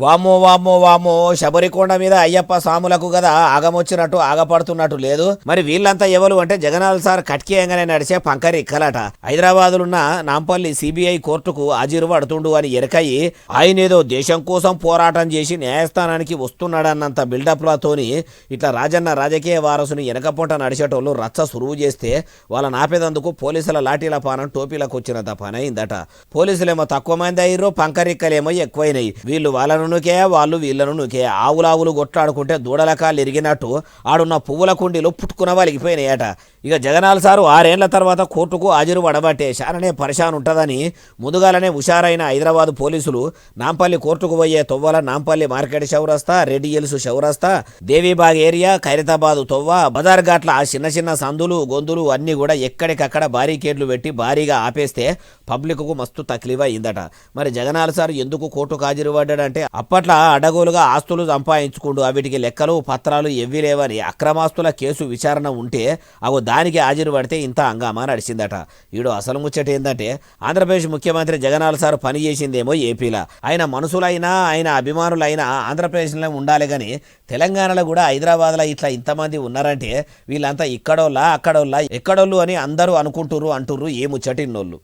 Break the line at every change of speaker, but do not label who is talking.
వామ్మో వామ్మో వామ్మో శబరికొండ మీద అయ్యప్ప స్వాములకు కదా ఆగమొచ్చినట్టు ఆగపడుతున్నట్టు లేదు. మరి వీళ్ళంతా ఎవరు అంటే జగన్నాథ్ సార్ కట్కేయంగానే నడిచే పంకరి ఇక్కలట. హైదరాబాదులున్న నాంపల్లి సిబిఐ కోర్టుకు హాజరు పడుతుండు అని ఎరకయి ఆయనేదో దేశం కోసం పోరాటం చేసి న్యాయస్థానానికి వస్తున్నాడన్నంత బిల్డప్లతోని ఇట్లా రాజన్న రాజకీయ వారసుని వెనకపోట నడిచేటోళ్ళు రచ్చ సురువు చేస్తే వాళ్ళని ఆపేదందుకు పోలీసుల లాఠీల పానం టోపీలకు వచ్చినంత పని అయిందట. పోలీసులేమో తక్కువ మంది అయ్యారు, పంకరిక్కలేమో ఎక్కువైనాయి. వీళ్ళు వాళ్ళను నుకే, వాళ్ళు వీళ్ళను నుకే. ఆవులావులు కొట్లాడుకుంటే దూడల కాళ్ళు ఎరిగినట్టు ఆడున్న పువ్వుల కుండీలు పుట్టుకున్న వలిగిపోయినాయట. ఇక జగనాల్ సారు 6 ఏళ్ల తర్వాత కోర్టుకు హాజరు పడబట్టే చాలానే పరిశాన్ ఉంటుందని ముందుగాలనే హుషారైన హైదరాబాద్ పోలీసులు నాంపల్లి కోర్టుకు పోయే తొవ్వల నాంపల్లి మార్కెట్ చౌరస్తా, రెడ్డి హిల్స్ చౌరస్తా, దేవీబాగ్ ఏరియా, ఖైరతాబాద్ తొవ్వ, బజార్ ఘాట్ల చిన్న చిన్న సందులు గొంతులు అన్నీ కూడా ఎక్కడికక్కడ బారికేడ్లు పెట్టి భారీగా ఆపేస్తే పబ్లిక్కు మస్తు తక్లీఫ్ అయిందట. మరి జగనాల్ సార్ ఎందుకు కోర్టుకు హాజరు పడ్డాడంటే అప్పట్లో అడగోలుగా ఆస్తులు సంపాదించుకుంటూ వీటికి లెక్కలు పత్రాలు ఎవ్వి లేవని అక్రమాస్తుల కేసు విచారణ ఉంటే దానికి హాజరు పడితే ఇంత హంగామా నడిచిందట. ఈడు అసలు ముచ్చట ఏంటంటే ఆంధ్రప్రదేశ్ ముఖ్యమంత్రి జగన్నాథ్ సార్ పని చేసిందేమో ఏపీలో. ఆయన మనుషులైనా ఆయన అభిమానులైనా ఆంధ్రప్రదేశ్లో ఉండాలి కానీ తెలంగాణలో కూడా హైదరాబాద్లో ఇట్లా ఇంతమంది ఉన్నారంటే వీళ్ళంతా ఇక్కడోళ్ళ అక్కడోళ్ళ ఎక్కడోళ్ళు అని అందరూ అనుకుంటుర్రు అంటుర్రు ఏ ముచ్చటిన్నోళ్ళు.